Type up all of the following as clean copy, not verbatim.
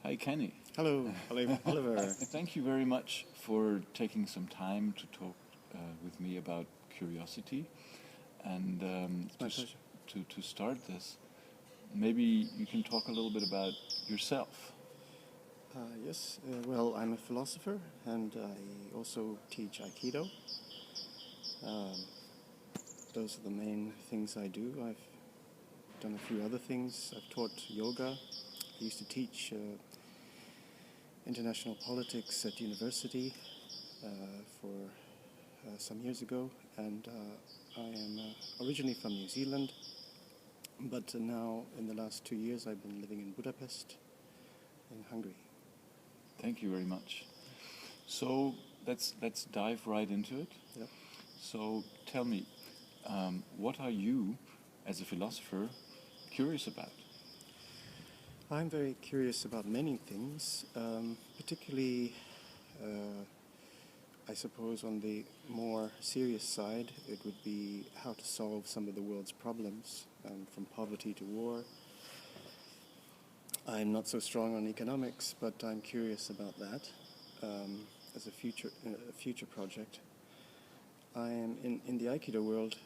Hi, Kenny. Hello, Oliver. Thank you very much for taking some time to talk with me about curiosity. And It's my pleasure. to start this, maybe you can talk a little bit about yourself. Yes, well, I'm a philosopher and I also teach Aikido. Those are the main things I do. I've done a few other things. I've taught yoga. I used to teach international politics at university for some years ago, and I am originally from New Zealand, but now in the last 2 years I've been living in Budapest, in Hungary. Thank you very much. So let's dive right into it. Yep. So tell me, what are you, as a philosopher, curious about? I'm very curious about many things, particularly, I suppose on the more serious side, it would be how to solve some of the world's problems, from poverty to war. I'm not so strong on economics, but I'm curious about that as a future project. I am in the Aikido world,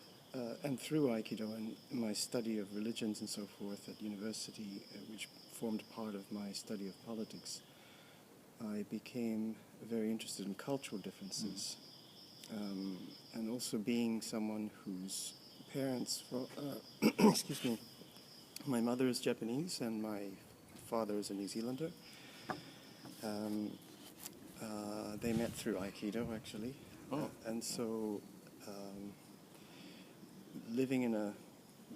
and through Aikido and my study of religions and so forth at university, which formed part of my study of politics, I became very interested in cultural differences, and also being someone whose parents, excuse me, my mother is Japanese and my father is a New Zealander. They met through Aikido, actually. Oh. And so living in a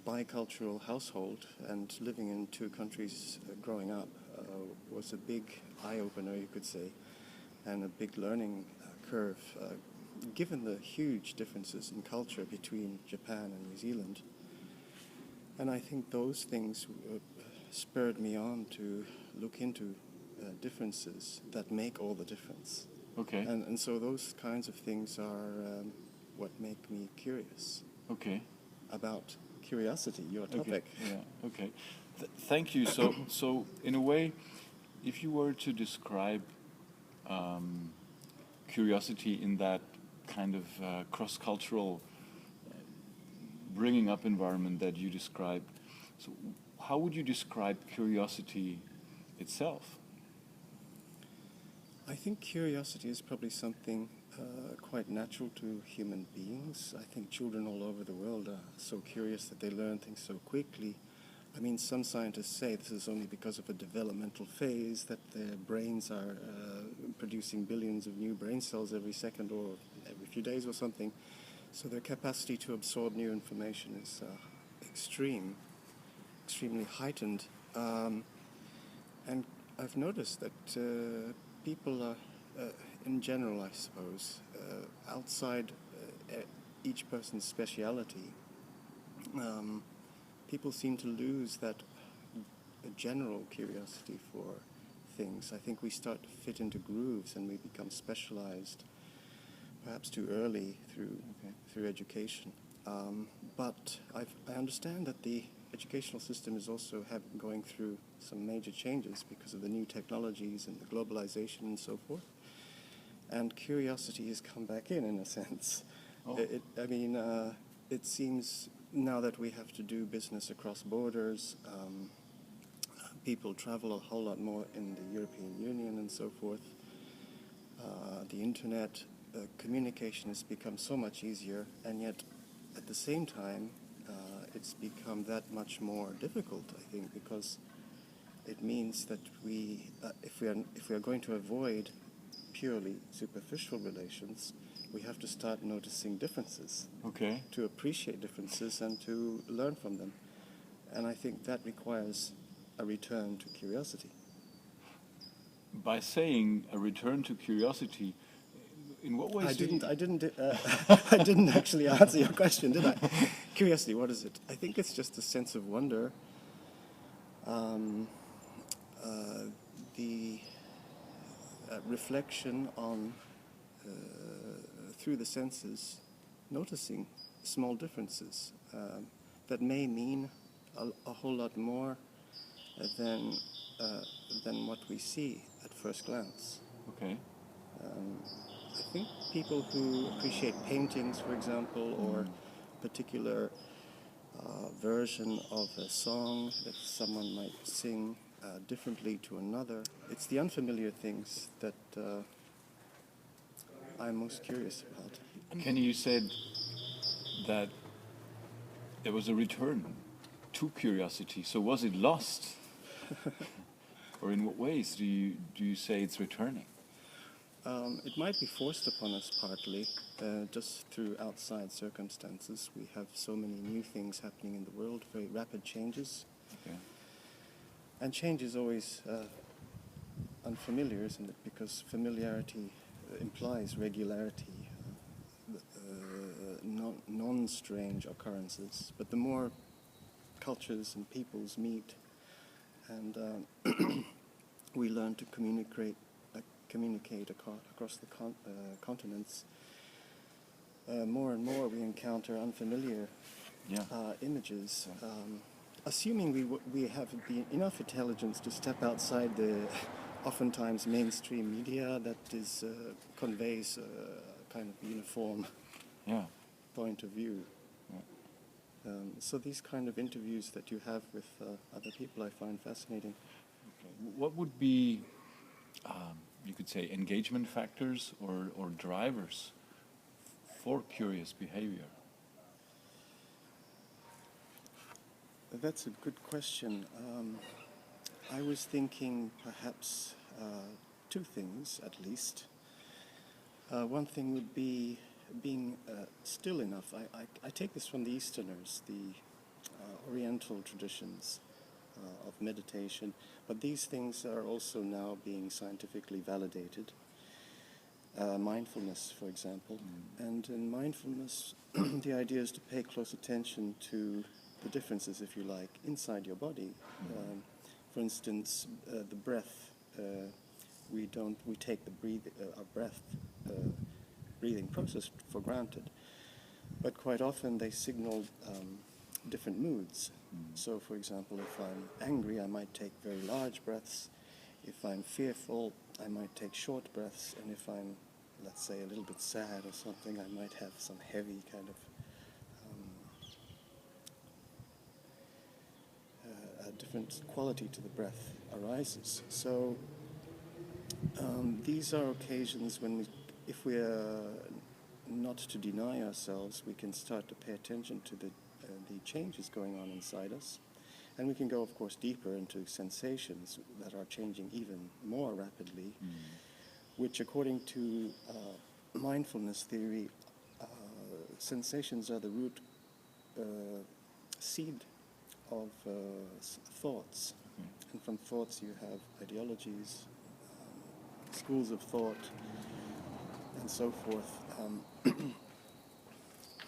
bicultural household and living in two countries growing up was a big eye-opener, you could say, and a big learning curve, given the huge differences in culture between Japan and New Zealand. And I think those things spurred me on to look into differences that make all the difference. Okay. And so those kinds of things are what make me curious. Okay. About curiosity, your topic. Okay. Yeah. Okay. Thank you. So in a way, if you were to describe curiosity in that kind of cross-cultural bringing up environment that you described, so how would you describe curiosity itself? I think curiosity is probably something quite natural to human beings. I think children all over the world are so curious that they learn things so quickly. I mean, some scientists say this is only because of a developmental phase, that their brains are producing billions of new brain cells every second or every few days or something. So their capacity to absorb new information is extremely heightened. And I've noticed that people are, in general, I suppose, outside each person's speciality, people seem to lose that general curiosity for things. I think we start to fit into grooves and we become specialized, perhaps too early through education. But I understand that the educational system is also going through some major changes because of the new technologies and the globalization and so forth. And curiosity has come back in a sense. Oh. It seems now that we have to do business across borders, people travel a whole lot more in the European Union and so forth. The internet, communication has become so much easier, and yet at the same time, it's become that much more difficult, I think, because it means that if we are going to avoid purely superficial relations, we have to start noticing differences. Okay. To appreciate differences and to learn from them. And I think that requires a return to curiosity. By saying a return to curiosity, in what ways? I didn't actually answer your question, did I? Curiosity, what is it? I think it's just a sense of wonder. The reflection on, through the senses, noticing small differences that may mean a whole lot more than than what we see at first glance. Okay. I think people who appreciate paintings, for example, or particular version of a song that someone might sing differently to another, it's the unfamiliar things that I'm most curious about. Kenny, you said that there was a return to curiosity. So was it lost? Or in what ways do you say it's returning? It might be forced upon us partly, just through outside circumstances. We have so many new things happening in the world, very rapid changes. Okay. And change is always unfamiliar, isn't it? Because familiarity implies regularity, non-strange occurrences. But the more cultures and peoples meet and we learn to communicate across the continents, more and more we encounter unfamiliar images. Assuming we have enough intelligence to step outside the oftentimes mainstream media that is conveys a kind of uniform point of view. Yeah. So these kind of interviews that you have with other people I find fascinating. Okay. What would be, you could say, engagement factors or drivers for curious behavior? That's a good question. I was thinking perhaps two things at least. One thing would be being still enough. I take this from the Easterners, the Oriental traditions of meditation, but these things are also now being scientifically validated. Mindfulness, for example. And in mindfulness, the idea is to pay close attention to the differences, if you like, inside your body. For instance, the breath. We take our breath, breathing process for granted, but quite often they signal different moods. So, for example, if I'm angry, I might take very large breaths. If I'm fearful, I might take short breaths. And if I'm, let's say, a little bit sad or something, I might have some heavy kind of a different quality to the breath arises. So these are occasions when if we are not to deny ourselves, we can start to pay attention to the changes going on inside us. And we can go, of course, deeper into sensations that are changing even more rapidly, which, according to mindfulness theory, sensations are the root seed of thoughts. And from thoughts you have ideologies, schools of thought, and so forth.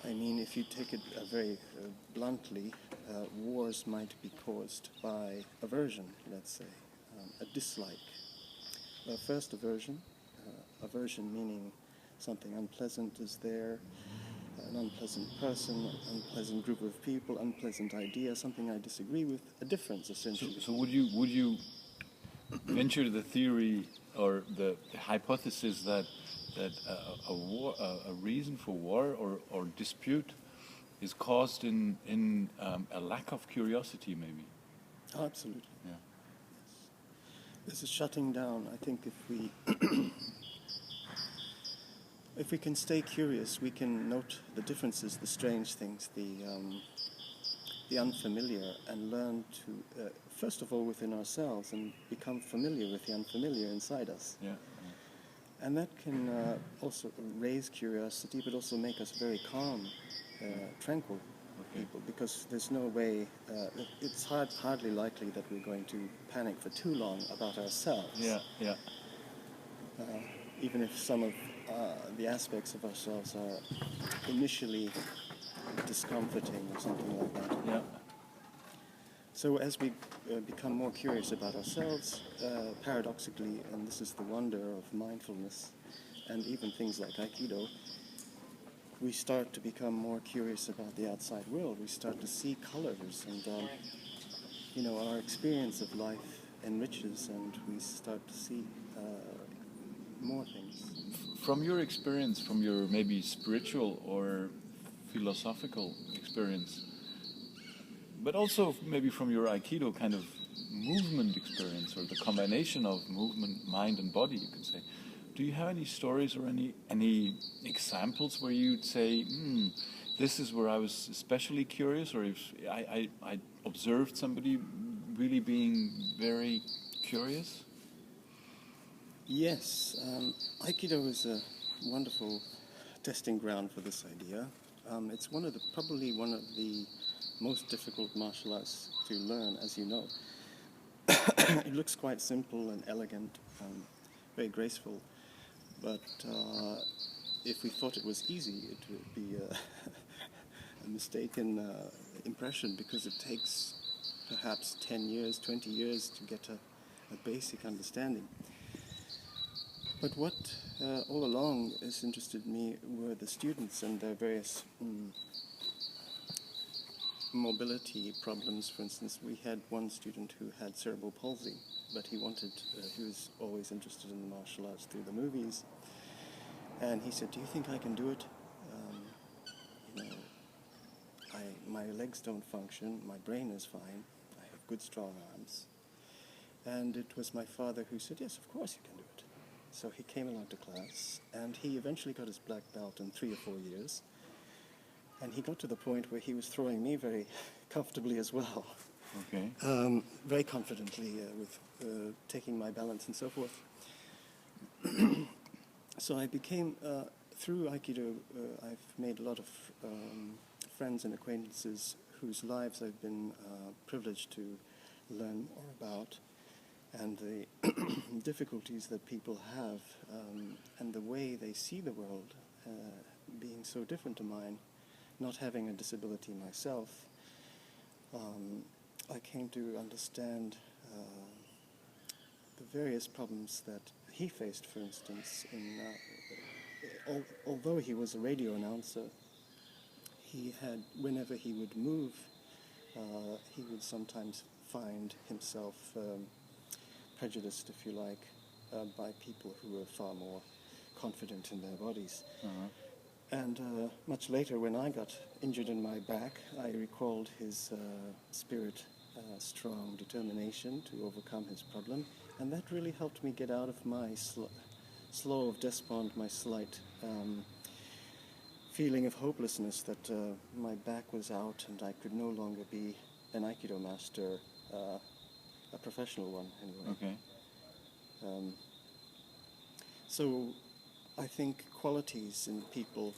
I mean, if you take it very bluntly, wars might be caused by aversion, let's say, a dislike. First aversion meaning something unpleasant is there, an unpleasant person, an unpleasant group of people, unpleasant idea, something I disagree with, a difference essentially. So would you venture the theory or the hypothesis that a reason for war or dispute is caused in a lack of curiosity, maybe? Oh, absolutely. Yeah. Yes. This is shutting down. I think if we can stay curious, we can note the differences, the strange things, the unfamiliar, and learn to, first of all, within ourselves, and become familiar with the unfamiliar inside us. Yeah. And that can also raise curiosity, but also make us very calm, tranquil people, because there's no way, it's hardly likely that we're going to panic for too long about ourselves. Yeah. Even if some of the aspects of ourselves are initially discomforting or something like that. Yeah. So as we become more curious about ourselves, paradoxically, and this is the wonder of mindfulness, and even things like Aikido, we start to become more curious about the outside world. We start to see colors, and our experience of life enriches and we start to see more things. From your experience, from your maybe spiritual or philosophical experience, but also maybe from your Aikido kind of movement experience, or the combination of movement, mind and body, you could say, do you have any stories or any examples where you'd say, this is where I was especially curious, or if I observed somebody really being very curious? Yes, Aikido is a wonderful testing ground for this idea. It's probably one of the most difficult martial arts to learn, as you know. It looks quite simple and elegant, very graceful, but if we thought it was easy, it would be a mistaken impression, because it takes perhaps 10 years, 20 years to get a basic understanding. But what all along has interested me were the students and their various mobility problems. For instance, we had one student who had cerebral palsy, but he was always interested in the martial arts through the movies. And he said, "Do you think I can do it? My legs don't function, my brain is fine, I have good strong arms." And it was my father who said, "Yes, of course you can do it." So he came along to class, and he eventually got his black belt in 3 or 4 years. And he got to the point where he was throwing me very comfortably as well. Okay. Very confidently, with taking my balance and so forth. So I became, through Aikido, I've made a lot of friends and acquaintances whose lives I've been privileged to learn more about, and the difficulties that people have, and the way they see the world being so different to mine. Not having a disability myself, I came to understand the various problems that he faced. For instance, although he was a radio announcer, whenever he would move, he would sometimes find himself prejudiced, if you like, by people who were far more confident in their bodies. Uh-huh. And much later, when I got injured in my back, I recalled his spirit, strong determination to overcome his problem, and that really helped me get out of my slough of despond, my slight feeling of hopelessness that my back was out and I could no longer be an Aikido master, a professional one anyway. Okay. So I think qualities in people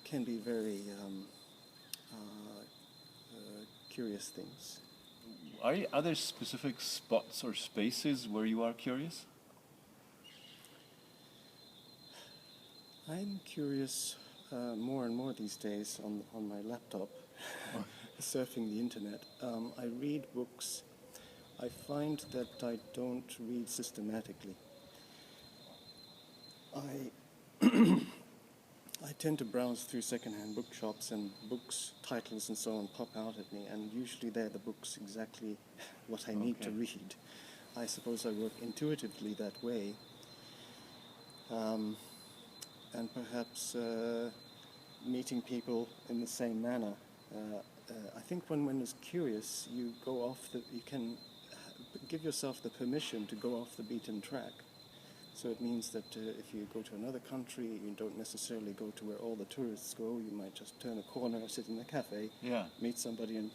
can be very curious things. Are there specific spots or spaces where you are curious? I'm curious more and more these days on my laptop, surfing the internet. I read books. I find that I don't read systematically. I tend to browse through second-hand bookshops, and books, titles and so on pop out at me, and usually they're the books exactly what I need to read. I suppose I work intuitively that way, and perhaps meeting people in the same manner. I think when one is curious, you can give yourself the permission to go off the beaten track. So it means that if you go to another country, you don't necessarily go to where all the tourists go. You might just turn a corner, sit in a cafe, meet somebody, and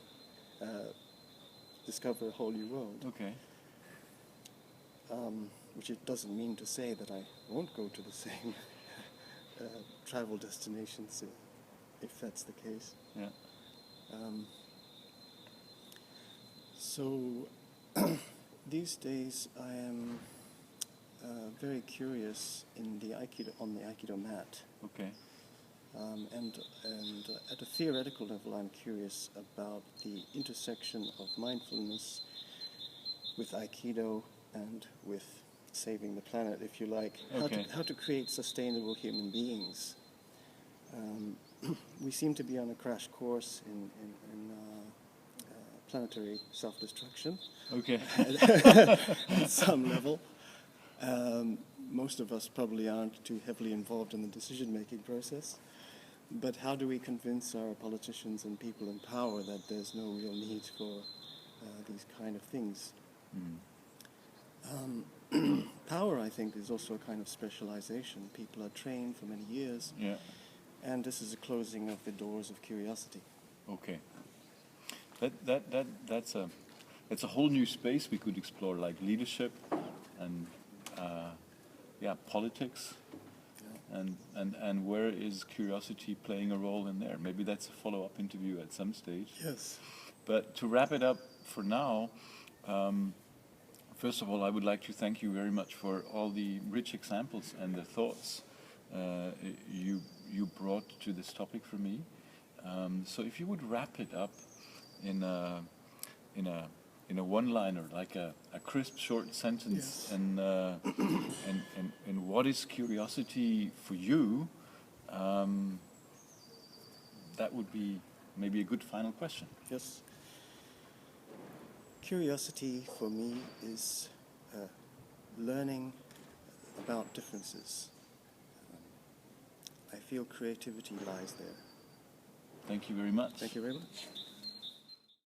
discover a whole new world. Okay. Which it doesn't mean to say that I won't go to the same travel destinations, if that's the case. Yeah. So these days I am very curious on the Aikido mat. Okay. And at a theoretical level, I'm curious about the intersection of mindfulness with Aikido and with saving the planet, if you like. Okay. How to create sustainable human beings. We seem to be on a crash course in planetary self-destruction Okay. at some level. Most of us probably aren't too heavily involved in the decision-making process. But how do we convince our politicians and people in power that there's no real need for these kind of things? Power, I think, is also a kind of specialization. People are trained for many years, Yeah. and this is a closing of the doors of curiosity. Okay. That's a whole new space we could explore, like leadership and politics, and where is curiosity playing a role in there? Maybe that's a follow-up interview at some stage. Yes. But to wrap it up for now, first of all, I would like to thank you very much for all the rich examples and the thoughts you brought to this topic for me. So if you would wrap it up in a one-liner, like a crisp, short sentence, Yes. and what is curiosity for you? That would be maybe a good final question. Yes. Curiosity for me is learning about differences. I feel creativity lies there. Thank you very much. Thank you very much.